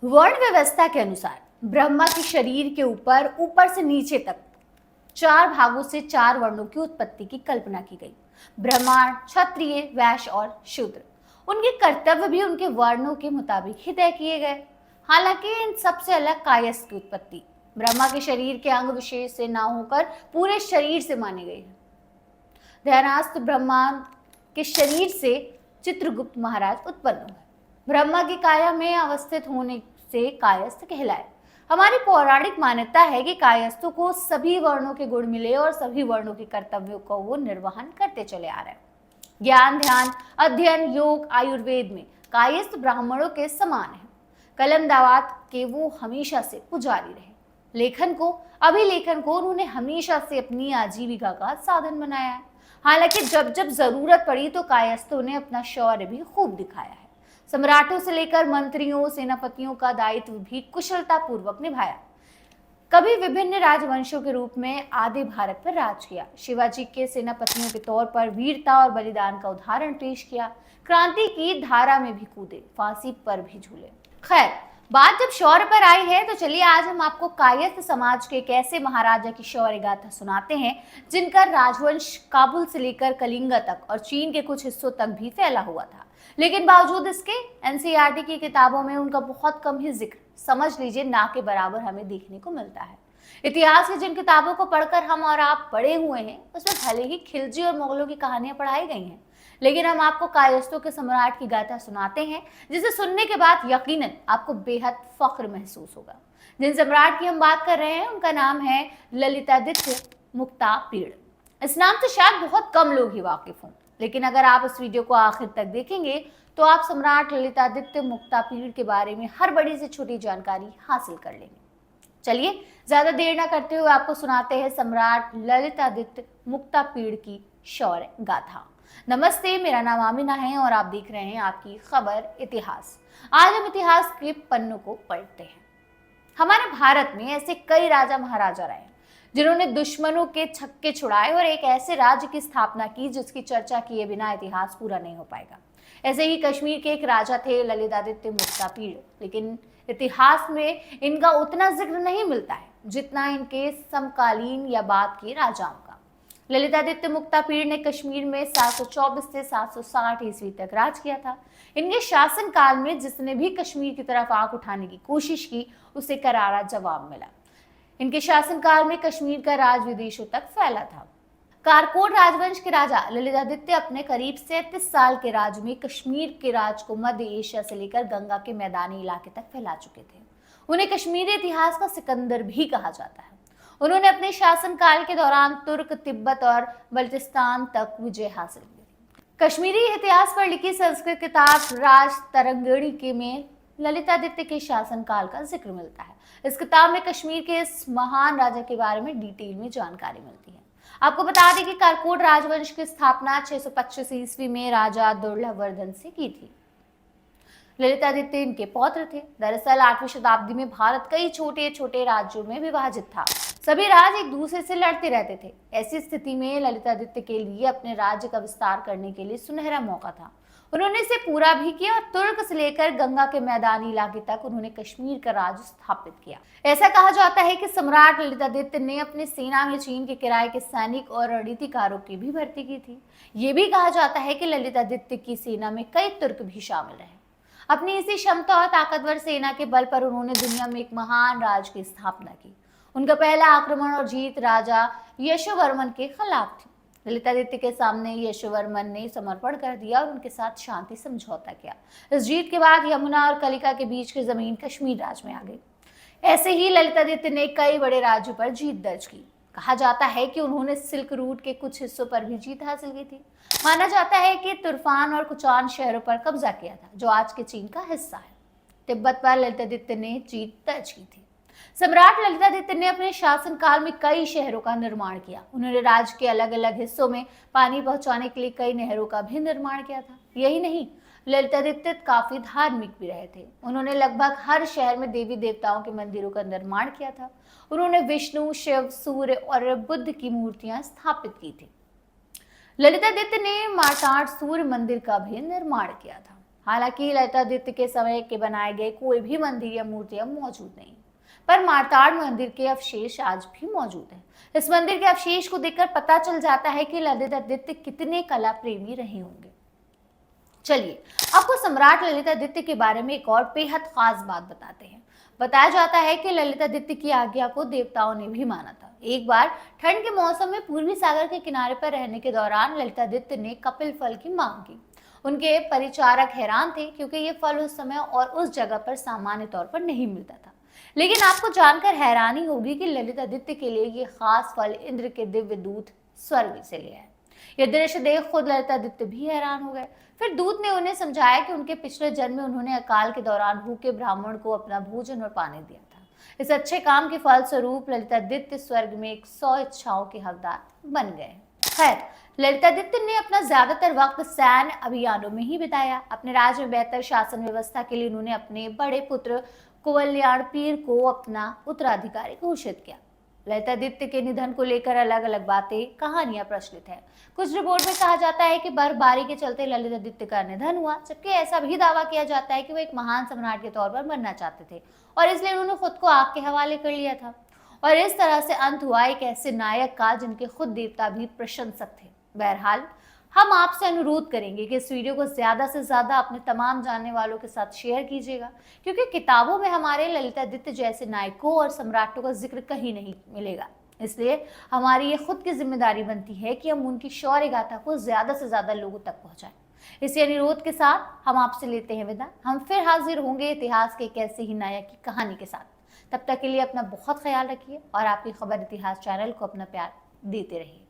वर्ण व्यवस्था के अनुसार ब्रह्मा के शरीर के ऊपर ऊपर से नीचे तक 4 भागों से 4 वर्णों की उत्पत्ति की कल्पना की गई। ब्राह्मण, क्षत्रिय, वैश्य और शूद्र। उनके कर्तव्य भी उनके वर्णों के मुताबिक ही तय किए गए। हालांकि इन सबसे अलग कायस्थ की उत्पत्ति ब्रह्मा के शरीर के अंग विशेष से ना होकर पूरे शरीर से मानी गई है। ध्यानास्थ ब्रह्मा के शरीर से चित्रगुप्त महाराज उत्पन्न हुए। ब्रह्मा की काया में अवस्थित होने से कायस्थ कहलाए। हमारी पौराणिक मान्यता है कि कायस्थों को सभी वर्णों के गुण मिले और सभी वर्णों के कर्तव्यों को वो निर्वहन करते चले आ रहे हैं। ज्ञान, ध्यान, अध्ययन, योग, आयुर्वेद में कायस्थ ब्राह्मणों के समान है। कलम दावात के वो हमेशा से पुजारी रहे। अभिलेखन को उन्होंने हमेशा से अपनी आजीविका का साधन बनाया है। हालांकि जब जब जरूरत पड़ी तो कायस्थों ने अपना शौर्य भी खूब दिखाया है। सम्राटों से लेकर मंत्रियों, सेनापतियों का दायित्व भी कुशलता पूर्वक निभाया। कभी विभिन्न राजवंशों के रूप में आधे भारत पर राज किया। शिवाजी के सेनापतियों के तौर पर वीरता और बलिदान का उदाहरण पेश किया। क्रांति की धारा में भी कूदे, फांसी पर भी झूले। खैर, बात जब शौर्य पर आई है तो चलिए आज हम आपको कायस्थ समाज के एक ऐसे महाराजा की शौर्य गाथा सुनाते हैं जिनका राजवंश काबुल से लेकर कलिंगा तक और चीन के कुछ हिस्सों तक भी फैला हुआ था। लेकिन बावजूद इसके एनसीईआरटी की किताबों में उनका बहुत कम ही जिक्र, समझ लीजिए ना के बराबर, हमें देखने को मिलता है। इतिहास की जिन किताबों को पढ़कर हम और आप पढ़े हुए हैं उसमें भले ही खिलजी और मुगलों की कहानियां पढ़ाई गई हैं, लेकिन हम आपको कायस्थों के सम्राट की गाथा सुनाते हैं जिसे सुनने के बाद यकीनन आपको बेहद फख्र महसूस होगा। जिन सम्राट की हम बात कर रहे हैं उनका नाम है ललितादित्य मुक्तापीड़। इस नाम से शायद बहुत कम लोग ही वाकिफ हों, लेकिन अगर आप इस वीडियो को आखिर तक देखेंगे तो आप सम्राट ललितादित्य मुक्तापीड़ के बारे में हर बड़ी से छोटी जानकारी हासिल कर लेंगे। चलिए ज्यादा देर ना करते हुए आपको सुनाते हैं सम्राट ललितादित्य मुक्तापीड़ की शौर्य गाथा। नमस्ते, मेरा नाम आमिना है और आप देख रहे हैं आपकी खबर इतिहास। आज हम इतिहास के पन्नों को पढ़ते हैं। हमारे भारत में ऐसे कई राजा महाराजा रहे जिन्होंने दुश्मनों के छक्के छुड़ाए और एक ऐसे राज्य की स्थापना की जिसकी चर्चा किए बिना इतिहास पूरा नहीं हो पाएगा। ऐसे ही कश्मीर के एक राजा थे ललितादित्य मुक्तापीड़, लेकिन इतिहास में इनका उतना जिक्र नहीं मिलता है जितना इनके समकालीन या बाद के राजाओं का। ललितादित्य मुक्तापीड़ ने कश्मीर में 724 से 760 ईस्वी तक राज किया था। इनके शासन काल में जिसने भी कश्मीर की तरफ आंख उठाने की कोशिश की उसे करारा जवाब मिला। इनके शासनकाल में कश्मीर का राज विदेशों तक फैला था। कारकोट राजवंश के राजा ललितादित्य अपने करीब 37 साल के राज में कश्मीर के राज को मध्य एशिया से लेकर गंगा के मैदानी इलाके तक फैला चुके थे। उन्हें कश्मीरी इतिहास का सिकंदर भी कहा जाता है। उन्होंने अपने शासनकाल के दौरान तुर्क, तिब्बत और बल्टिस्तान तक विजय हासिल की। कश्मीरी इतिहास पर लिखी संस्कृत किताब राज तरंगिणी के में ललितादित्य के शासनकाल का जिक्र मिलता है। इस किताब में कश्मीर के इस महान राजा के बारे में डिटेल में जानकारी मिलती है। आपको बता दें कि कारकोट राजवंश की स्थापना 625 ईस्वी में राजा दुर्लभवर्धन से की थी। ललितादित्य इनके पौत्र थे। दरअसल 8वीं शताब्दी में भारत कई छोटे छोटे राज्यों में विभाजित था। सभी राज्य एक दूसरे से लड़ते रहते थे। ऐसी स्थिति में ललितादित्य के लिए अपने राज्य का विस्तार करने के लिए सुनहरा मौका था। उन्होंने इसे पूरा भी किया और तुर्क से लेकर गंगा के मैदानी इलाके तक उन्होंने कश्मीर का राज स्थापित किया। ऐसा कहा जाता है कि सम्राट ललितादित्य ने अपनी सेना में चीन के किराए के सैनिक और रणनीतिकारों की भी भर्ती की थी। ये भी कहा जाता है कि ललितादित्य की सेना में कई तुर्क भी शामिल रहे। अपनी इसी क्षमता और ताकतवर सेना के बल पर उन्होंने दुनिया में एक महान राज की स्थापना की। उनका पहला आक्रमण और जीत राजा यशोवर्मन के खिलाफ थी। ललितादित्य के सामने यशोवर्मन ने समर्पण कर दिया और उनके साथ शांति समझौता किया। इस जीत के बाद यमुना और कलिका के बीच की जमीन कश्मीर राज्य में आ गई। ऐसे ही ललितादित्य ने कई बड़े राज्यों पर जीत दर्ज की। कहा जाता है कि उन्होंने सिल्क रूट के कुछ हिस्सों पर भी जीत हासिल की थी। माना जाता है कि तुर्फान और कुचान शहरों पर कब्जा किया था जो आज के चीन का हिस्सा है। तिब्बत पर ललितादित्य ने जीत दर्ज की थी। सम्राट ललितादित्य ने अपने शासनकाल में कई शहरों का निर्माण किया। उन्होंने राज्य के अलग अलग हिस्सों में पानी पहुंचाने के लिए कई नहरों का भी निर्माण किया था। यही नहीं, ललितादित्य काफी धार्मिक भी रहे थे। उन्होंने लगभग हर शहर में देवी देवताओं के मंदिरों का निर्माण किया था। उन्होंने विष्णु, शिव, सूर्य और बुद्ध की मूर्तियां स्थापित की थी। ललितादित्य ने मार्तांड सूर्य मंदिर का भी निर्माण किया था। हालांकि ललितादित्य के समय के बनाए गए कोई भी मंदिर या मूर्तियां मौजूद नहीं, पर मारताड़ मंदिर के अवशेष आज भी मौजूद हैं। इस मंदिर के अवशेष को देखकर पता चल जाता है कि ललितादित्य कितने कला प्रेमी रहे होंगे। चलिए आपको सम्राट ललितादित्य के बारे में एक और बेहद खास बात बताते हैं। बताया जाता है कि ललितादित्य की आज्ञा को देवताओं ने भी माना था। एक बार ठंड के मौसम में पूर्वी सागर के किनारे पर रहने के दौरान ललितादित्य ने कपिल फल की मांग की। उनके परिचारक हैरान थे क्योंकि ये फल उस समय और उस जगह पर सामान्य तौर पर नहीं मिलता था। लेकिन आपको जानकर हैरानी होगी कि ललितादित्य के लिए ये खास फल इंद्र के दिव्य दूत स्वर्ग से ले आए। यह दृश्य देख खुद ललितादित्य भी हैरान हो गए। फिर दूत ने उन्हें समझाया कि उनके पिछले जन्म में उन्होंने अकाल के दौरान भूखे ब्राह्मण को अपना भोजन और पानी दिया था। इस अच्छे काम के फलस्वरूप ललितादित्य स्वर्ग में 100 इच्छाओं के हकदार बन गए। खैर, ललितादित्य ने अपना ज्यादातर वक्त सैन्य अभियानों में ही बिताया। अपने राज्य में बेहतर शासन व्यवस्था के लिए उन्होंने अपने बड़े पुत्र कुवलयार्पीर को अपना उत्तराधिकारी घोषित किया। ललितादित्य के निधन को लेकर अलग अलग बातें, कहानियां प्रचलित है। कुछ रिपोर्ट में कहा जाता है कि बर्फबारी के चलते ललितादित्य का निधन हुआ, जबकि ऐसा भी दावा किया जाता है कि वो एक महान सम्राट के तौर पर मरना चाहते थे और इसलिए उन्होंने खुद को आग के हवाले कर लिया था। और इस तरह से अंत हुआ एक ऐसे नायक का जिनके खुद देवता भी प्रशंसक थे। बहरहाल, हम आपसे अनुरोध करेंगे कि इस वीडियो को ज्यादा से ज्यादा अपने तमाम जानने वालों के साथ शेयर कीजिएगा, क्योंकि किताबों में हमारे ललितादित्य जैसे नायकों और सम्राटों का जिक्र कहीं नहीं मिलेगा। इसलिए हमारी ये खुद की जिम्मेदारी बनती है कि हम उनकी शौर्य गाथा को ज्यादा से ज्यादा लोगों तक पहुंचाएं। इसी अनुरोध के साथ हम आपसे लेते हैं विदा। हम फिर हाजिर होंगे इतिहास के एक ऐसे ही नायक की कहानी के साथ। तब तक के लिए अपना बहुत ख्याल रखिए और आपकी खबर इतिहास चैनल को अपना प्यार देते रहिए।